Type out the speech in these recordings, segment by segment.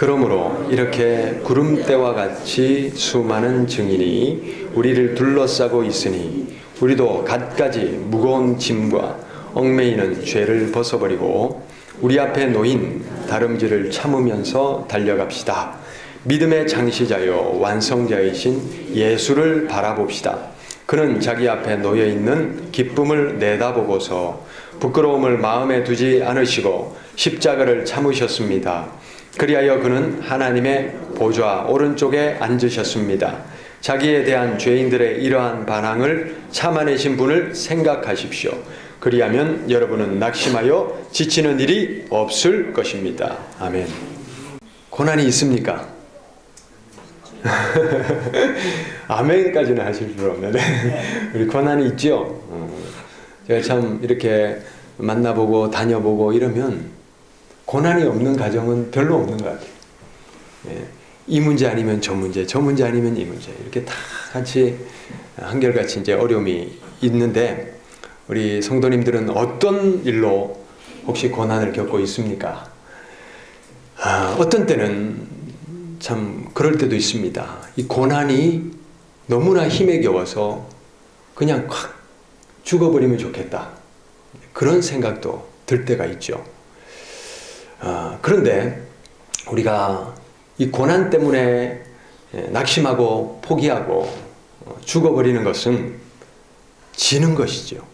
그러므로 이렇게 구름대와 같이 수많은 증인이 우리를 둘러싸고 있으니 우리도 갖가지 무거운 짐과 얽매이는 죄를 벗어버리고 우리 앞에 놓인 다름질을 참으면서 달려갑시다. 믿음의 창시자요 완성자이신 예수를 바라봅시다. 그는 자기 앞에 놓여있는 기쁨을 내다보고서 부끄러움을 마음에 두지 않으시고 십자가를 참으셨습니다. 그리하여 그는 하나님의 보좌 오른쪽에 앉으셨습니다. 자기에 대한 죄인들의 이러한 반항을 참아내신 분을 생각하십시오. 그리하면 여러분은 낙심하여 지치는 일이 없을 것입니다. 아멘. 고난이 있습니까? 아멘까지는 하실 필요 없는데 우리 고난이 있죠. 제가 참 이렇게 만나보고 다녀보고 이러면 고난이 없는 가정은 별로 없는 것 같아요. 이 문제 아니면 저 문제, 저 문제 아니면 이 문제, 이렇게 다 같이 한결같이 이제 어려움이 있는데, 우리 성도님들은 어떤 일로 혹시 고난을 겪고 있습니까? 어떤 때는 참 그럴 때도 있습니다. 이 고난이 너무나 힘에 겨워서 그냥 확 죽어버리면 좋겠다, 그런 생각도 들 때가 있죠. 그런데 우리가 이 고난 때문에 낙심하고 포기하고 죽어버리는 것은 지는 것이죠.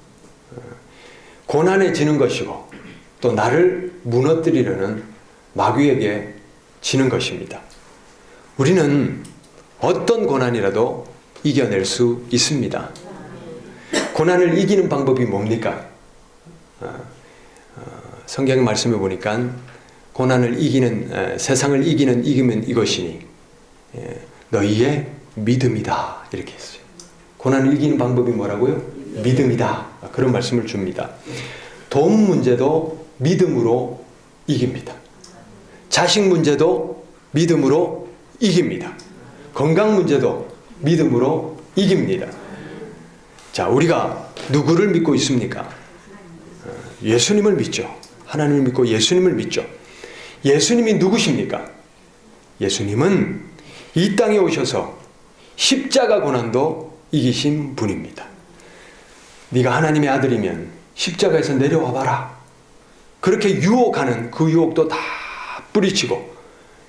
고난에 지는 것이고 또 나를 무너뜨리려는 마귀에게 지는 것입니다. 우리는 어떤 고난이라도 이겨낼 수 있습니다. 고난을 이기는 방법이 뭡니까? 성경 말씀에 보니까 고난을 이기는, 세상을 이기는 이기면 이것이니 너희의 믿음이다, 이렇게 했어요. 고난을 이기는 방법이 뭐라고요? 믿음이다, 그런 말씀을 줍니다. 돈 문제도 믿음으로 이깁니다. 자식 문제도 믿음으로 이깁니다. 건강 문제도 믿음으로 이깁니다. 자, 우리가 누구를 믿고 있습니까? 예수님을 믿죠. 하나님을 믿고 예수님을 믿죠. 예수님이 누구십니까? 예수님은 이 땅에 오셔서 십자가 고난도 이기신 분입니다. 네가 하나님의 아들이면 십자가에서 내려와 봐라, 그렇게 유혹하는 그 유혹도 다 뿌리치고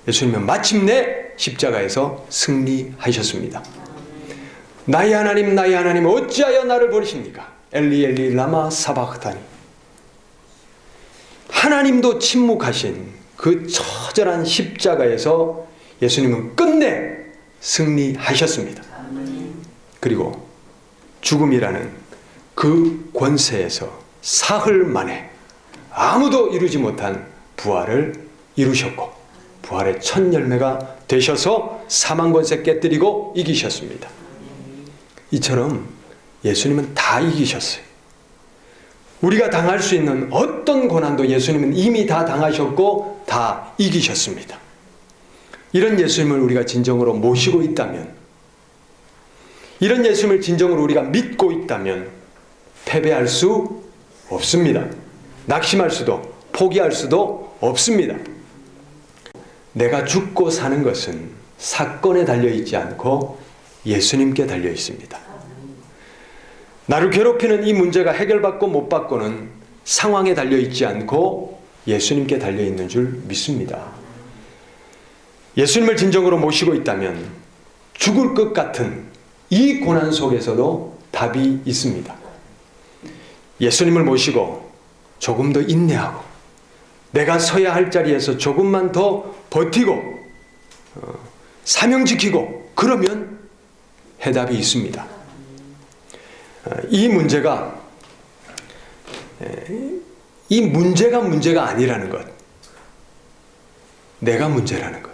예수님은 마침내 십자가에서 승리하셨습니다. 나의 하나님 어찌하여 나를 버리십니까? 엘리 엘리 라마 사박타니. 하나님도 침묵하신 그 처절한 십자가에서 예수님은 끝내 승리하셨습니다. 그리고 죽음이라는 그 권세에서 사흘 만에 아무도 이루지 못한 부활을 이루셨고, 부활의 첫 열매가 되셔서 사망 권세 깨뜨리고 이기셨습니다. 이처럼 예수님은 다 이기셨어요. 우리가 당할 수 있는 어떤 고난도 예수님은 이미 다 당하셨고 다 이기셨습니다. 이런 예수님을 우리가 진정으로 모시고 있다면, 이런 예수님을 진정으로 우리가 믿고 있다면 패배할 수 없습니다. 낙심할 수도 포기할 수도 없습니다. 내가 죽고 사는 것은 사건에 달려있지 않고 예수님께 달려있습니다. 나를 괴롭히는 이 문제가 해결받고 못 받고는 상황에 달려있지 않고 예수님께 달려있는 줄 믿습니다. 예수님을 진정으로 모시고 있다면 죽을 것 같은 이 고난 속에서도 답이 있습니다. 예수님을 모시고 조금 더 인내하고 내가 서야 할 자리에서 조금만 더 버티고 사명 지키고 그러면 해답이 있습니다. 이 문제가 문제가 아니라는 것, 내가 문제라는 것,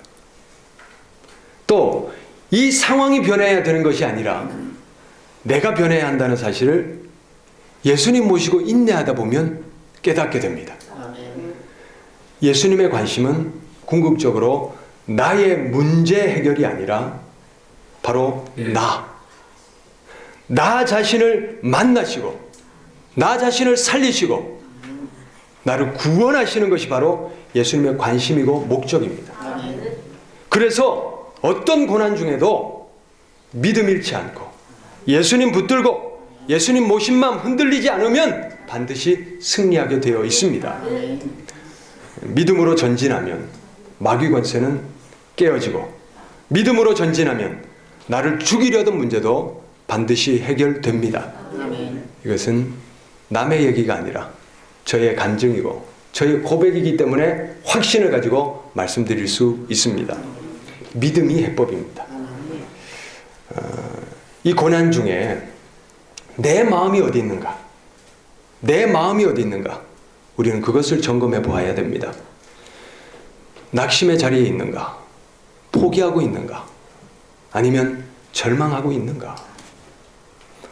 또 이 상황이 변해야 되는 것이 아니라 내가 변해야 한다는 사실을 예수님 모시고 인내하다 보면 깨닫게 됩니다. 예수님의 관심은 궁극적으로 나의 문제 해결이 아니라 바로 나 자신을 만나시고 나 자신을 살리시고 나를 구원하시는 것이 바로 예수님의 관심이고 목적입니다. 그래서 어떤 고난 중에도 믿음 잃지 않고 예수님 붙들고 예수님 모신 마음 흔들리지 않으면 반드시 승리하게 되어 있습니다. 믿음으로 전진하면 마귀 권세는 깨어지고, 믿음으로 전진하면 나를 죽이려던 문제도 반드시 해결됩니다. 이것은 남의 얘기가 아니라 저의 간증이고 저의 고백이기 때문에 확신을 가지고 말씀드릴 수 있습니다. 믿음이 해법입니다. 이 고난 중에 내 마음이 어디 있는가? 내 마음이 어디 있는가? 우리는 그것을 점검해 보아야 됩니다. 낙심의 자리에 있는가? 포기하고 있는가? 아니면 절망하고 있는가?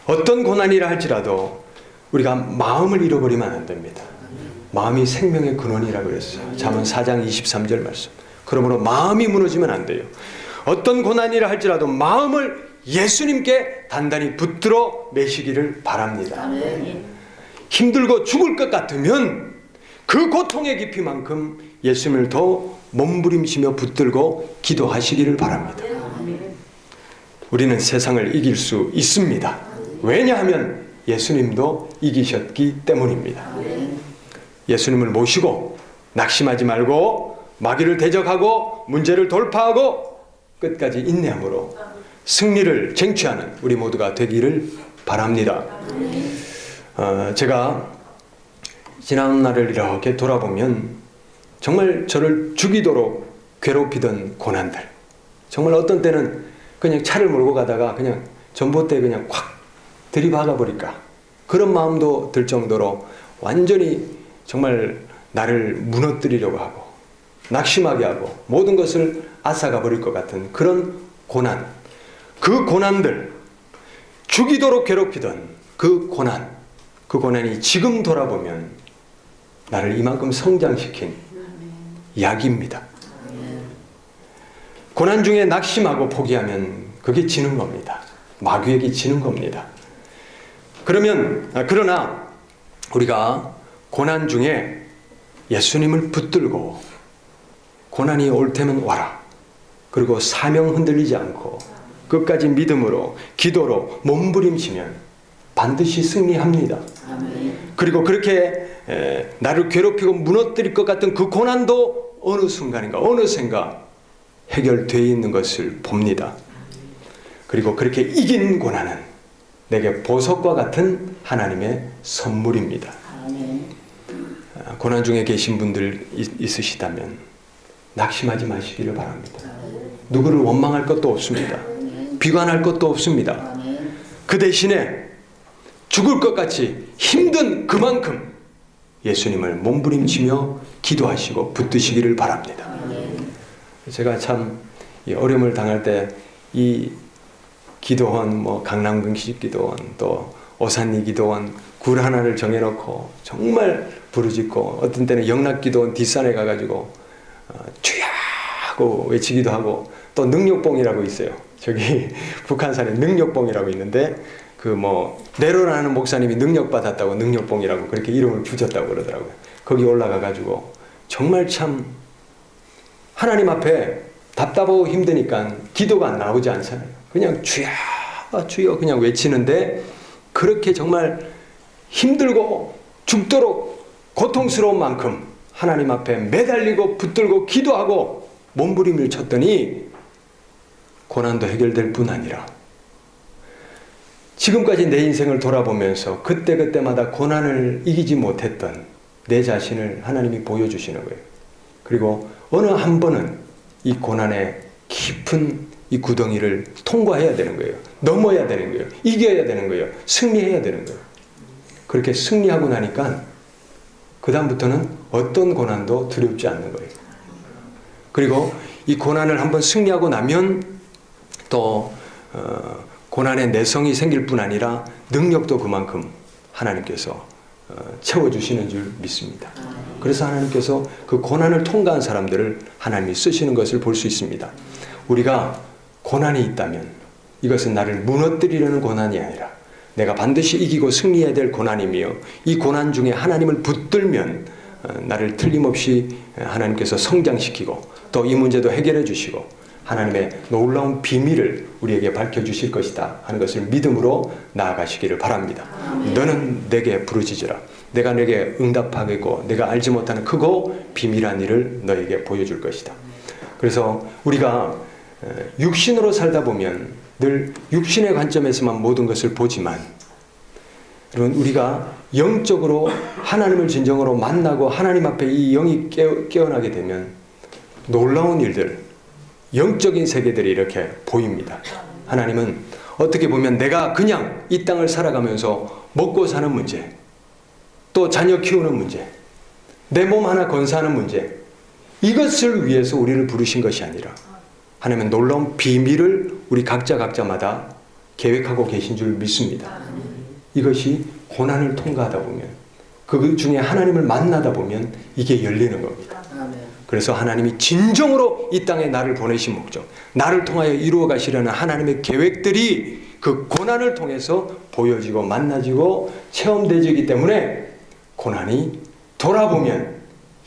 어떤 고난이라 할지라도 우리가 마음을 잃어버리면 안 됩니다. 마음이 생명의 근원이라고 그랬어요. 잠언 4장 23절 말씀. 그러므로 마음이 무너지면 안 돼요. 어떤 고난이라 할지라도 마음을 예수님께 단단히 붙들어 매시기를 바랍니다. 힘들고 죽을 것 같으면 그 고통의 깊이만큼 예수님을 더 몸부림치며 붙들고 기도하시기를 바랍니다. 우리는 세상을 이길 수 있습니다. 왜냐하면 예수님도 이기셨기 때문입니다. 예수님을 모시고 낙심하지 말고 마귀를 대적하고 문제를 돌파하고 끝까지 인내함으로 승리를 쟁취하는 우리 모두가 되기를 바랍니다. 제가 지난 날을 이렇게 돌아보면 정말 저를 죽이도록 괴롭히던 고난들, 정말 어떤 때는 그냥 차를 몰고 가다가 그냥 전봇대에 그냥 콱 들이박아 버릴까, 그런 마음도 들 정도로 완전히 정말 나를 무너뜨리려고 하고 낙심하게 하고 모든 것을 앗아가 버릴 것 같은 그런 고난, 그 고난들, 죽이도록 괴롭히던 그 고난이 지금 돌아보면 나를 이만큼 성장시킨 약입니다. 고난 중에 낙심하고 포기하면 그게 지는 겁니다. 마귀에게 지는 겁니다. 그러나 우리가 고난 중에 예수님을 붙들고 고난이 올 테면 와라, 그리고 사명 흔들리지 않고 끝까지 믿음으로 기도로 몸부림치면 반드시 승리합니다. 그리고 그렇게 나를 괴롭히고 무너뜨릴 것 같은 그 고난도 어느 순간인가 어느샌가 해결되어 있는 것을 봅니다. 그리고 그렇게 이긴 고난은 내게 보석과 같은 하나님의 선물입니다. 고난 중에 계신 분들 있으시다면 낙심하지 마시기를 바랍니다. 누구를 원망할 것도 없습니다. 비관할 것도 없습니다. 그 대신에 죽을 것 같이 힘든 그만큼 예수님을 몸부림치며 기도하시고 붙드시기를 바랍니다. 제가 참 어려움을 당할 때 이 기도원, 강남금식 기도원, 또 오산리 기도원 굴 하나를 정해놓고 정말 부르짖고, 어떤 때는 영락 기도원 뒷산에 가가지고 주야 하고 외치기도 하고, 또 능력봉이라고 있어요. 저기 북한산에 능력봉이라고 있는데 내로라는 목사님이 능력 받았다고 능력봉이라고 그렇게 이름을 붙였다고 그러더라고요. 거기 올라가가지고 정말 참 하나님 앞에 답답하고 힘드니까 기도가 안 나오지 않잖아요. 그냥 주야 주여 그냥 외치는데, 그렇게 정말 힘들고 죽도록 고통스러운 만큼 하나님 앞에 매달리고 붙들고 기도하고 몸부림을 쳤더니 고난도 해결될 뿐 아니라 지금까지 내 인생을 돌아보면서 그때그때마다 고난을 이기지 못했던 내 자신을 하나님이 보여주시는 거예요. 그리고 어느 한 번은 이 고난의 깊은 이 구덩이를 통과해야 되는 거예요. 넘어야 되는 거예요. 이겨야 되는 거예요. 승리해야 되는 거예요. 그렇게 승리하고 나니까 그 다음부터는 어떤 고난도 두렵지 않는 거예요. 그리고 이 고난을 한번 승리하고 나면 또 고난의 내성이 생길 뿐 아니라 능력도 그만큼 하나님께서 채워주시는 줄 믿습니다. 그래서 하나님께서 그 고난을 통과한 사람들을 하나님이 쓰시는 것을 볼 수 있습니다. 우리가 고난이 있다면 이것은 나를 무너뜨리려는 고난이 아니라 내가 반드시 이기고 승리해야 될 고난이며, 이 고난 중에 하나님을 붙들면 나를 틀림없이 하나님께서 성장시키고 또 이 문제도 해결해 주시고 하나님의 놀라운 비밀을 우리에게 밝혀주실 것이다 하는 것을 믿음으로 나아가시기를 바랍니다. 너는 내게 부르짖으라. 내가 내게 응답하겠고 내가 알지 못하는 크고 비밀한 일을 너에게 보여줄 것이다. 그래서 우리가 육신으로 살다 보면 늘 육신의 관점에서만 모든 것을 보지만, 여러분, 우리가 영적으로 하나님을 진정으로 만나고 하나님 앞에 이 영이 깨어나게 되면 놀라운 일들, 영적인 세계들이 이렇게 보입니다. 하나님은 어떻게 보면 내가 그냥 이 땅을 살아가면서 먹고 사는 문제, 또 자녀 키우는 문제, 내 몸 하나 건사하는 문제, 이것을 위해서 우리를 부르신 것이 아니라 하나님은 놀라운 비밀을 우리 각자마다 계획하고 계신 줄 믿습니다. 이것이 고난을 통과하다 보면, 그 중에 하나님을 만나다 보면 이게 열리는 겁니다. 그래서 하나님이 진정으로 이 땅에 나를 보내신 목적, 나를 통하여 이루어 가시려는 하나님의 계획들이 그 고난을 통해서 보여지고 만나지고 체험되지기 때문에 고난이 돌아보면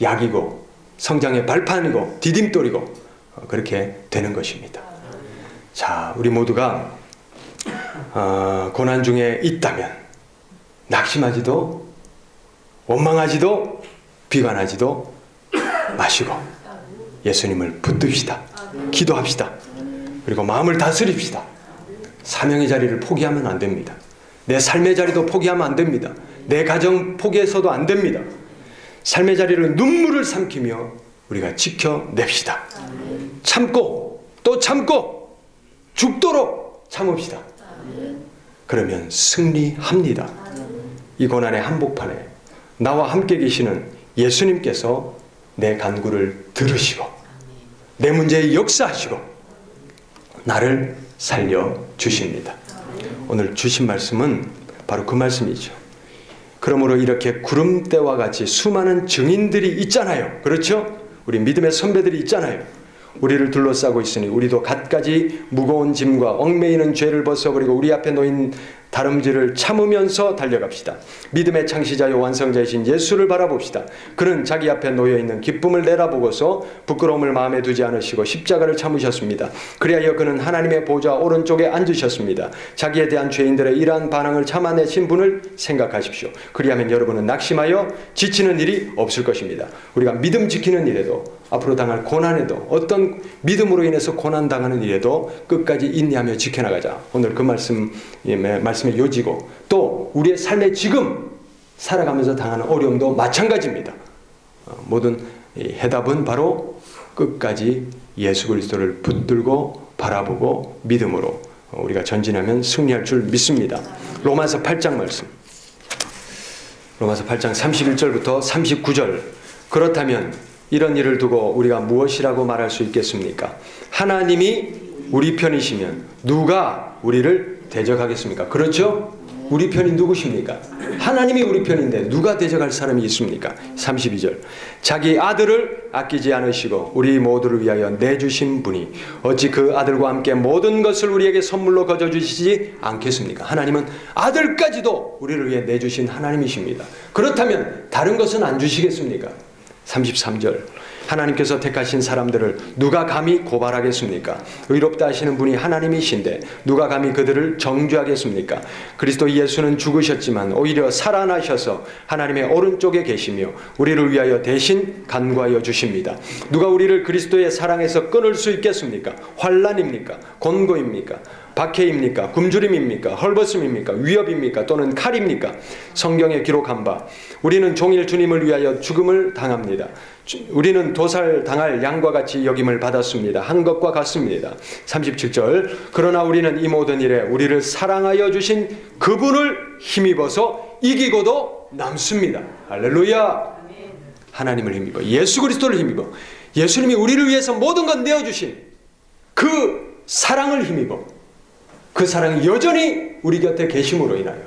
약이고 성장의 발판이고 디딤돌이고 그렇게 되는 것입니다. 자, 우리 모두가 고난 중에 있다면 낙심하지도 원망하지도 비관하지도 마시고 예수님을 붙듭시다. 기도합시다. 그리고 마음을 다스립시다. 사명의 자리를 포기하면 안 됩니다. 내 삶의 자리도 포기하면 안 됩니다. 내 가정 포기해서도 안 됩니다. 삶의 자리를 눈물을 삼키며 우리가 지켜냅시다. 참고 또 참고 죽도록 참읍시다. 그러면 승리합니다. 이 고난의 한복판에 나와 함께 계시는 예수님께서 내 간구를 들으시고 내 문제에 역사하시고 나를 살려주십니다. 오늘 주신 말씀은 바로 그 말씀이죠. 그러므로 이렇게 구름대와 같이 수많은 증인들이 있잖아요. 그렇죠? 우리 믿음의 선배들이 있잖아요. 우리를 둘러싸고 있으니 우리도 갖가지 무거운 짐과 얽매이는 죄를 벗어버리고 우리 앞에 놓인 다름질을 참으면서 달려갑시다. 믿음의 창시자요 완성자이신 예수를 바라봅시다. 그는 자기 앞에 놓여있는 기쁨을 내다보고서 부끄러움을 마음에 두지 않으시고 십자가를 참으셨습니다. 그리하여 그는 하나님의 보좌 오른쪽에 앉으셨습니다. 자기에 대한 죄인들의 이러한 반응을 참아내신 분을 생각하십시오. 그리하면 여러분은 낙심하여 지치는 일이 없을 것입니다. 우리가 믿음 지키는 일에도 앞으로 당할 고난에도 어떤 믿음으로 인해서 고난당하는 일에도 끝까지 인내하며 지켜나가자. 오늘 그 말씀을 요지고 또 우리의 삶에 지금 살아가면서 당하는 어려움도 마찬가지입니다. 모든 해답은 바로 끝까지 예수 그리스도를 붙들고 바라보고 믿음으로 우리가 전진하면 승리할 줄 믿습니다. 로마서 8장 말씀. 로마서 8장 31절부터 39절. 그렇다면 이런 일을 두고 우리가 무엇이라고 말할 수 있겠습니까? 하나님이 우리 편이시면 누가 우리를 대적하겠습니까? 그렇죠? 우리 편이 누구십니까? 하나님이 우리 편인데 누가 대적할 사람이 있습니까? 32절. 자기 아들을 아끼지 않으시고 우리 모두를 위하여 내주신 분이 어찌 그 아들과 함께 모든 것을 우리에게 선물로 거저주시지 않겠습니까? 하나님은 아들까지도 우리를 위해 내주신 하나님이십니다. 그렇다면 다른 것은 안 주시겠습니까? 33절. 하나님께서 택하신 사람들을 누가 감히 고발하겠습니까? 의롭다 하시는 분이 하나님이신데 누가 감히 그들을 정죄하겠습니까? 그리스도 예수는 죽으셨지만 오히려 살아나셔서 하나님의 오른쪽에 계시며 우리를 위하여 대신 간구하여 주십니다. 누가 우리를 그리스도의 사랑에서 끊을 수 있겠습니까? 환난입니까? 곤고입니까? 박해입니까? 굶주림입니까? 헐벗음입니까? 위협입니까? 또는 칼입니까? 성경에 기록한 바 우리는 종일 주님을 위하여 죽음을 당합니다. 우리는 도살당할 양과 같이 여김을 받았습니다. 한 것과 같습니다. 37절. 그러나 우리는 이 모든 일에 우리를 사랑하여 주신 그분을 힘입어서 이기고도 남습니다. 할렐루야. 하나님을 힘입어 예수 그리스도를 힘입어 예수님이 우리를 위해서 모든 것 내어주신 그 사랑을 힘입어 그 사랑이 여전히 우리 곁에 계심으로 인하여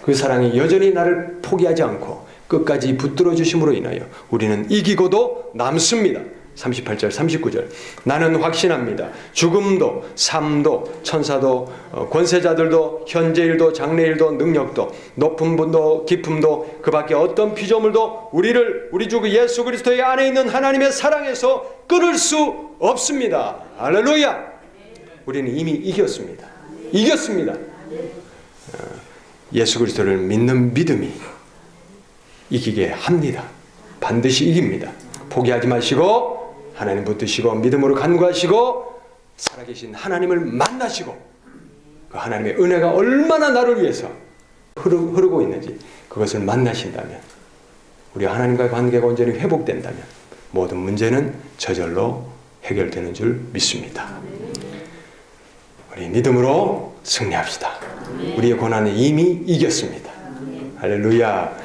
그 사랑이 여전히 나를 포기하지 않고 끝까지 붙들어 주심으로 인하여 우리는 이기고도 남습니다. 38절 39절 나는 확신합니다. 죽음도 삶도 천사도 권세자들도 현재일도 장래일도 능력도 높은 분도 깊음도 그 밖에 어떤 피조물도 우리를 우리 주 예수 그리스도의 안에 있는 하나님의 사랑에서 끊을 수 없습니다. 할렐루야. 우리는 이미 이겼습니다. 이겼습니다. 예수 그리스도를 믿는 믿음이 이기게 합니다. 반드시 이깁니다. 포기하지 마시고 하나님 붙드시고 믿음으로 간구하시고 살아계신 하나님을 만나시고 그 하나님의 은혜가 얼마나 나를 위해서 흐르고 있는지 그것을 만나신다면 우리 하나님과의 관계가 온전히 회복된다면 모든 문제는 저절로 해결되는 줄 믿습니다. 우리 믿음으로 승리합시다. 우리의 고난은 이미 이겼습니다. 할렐루야.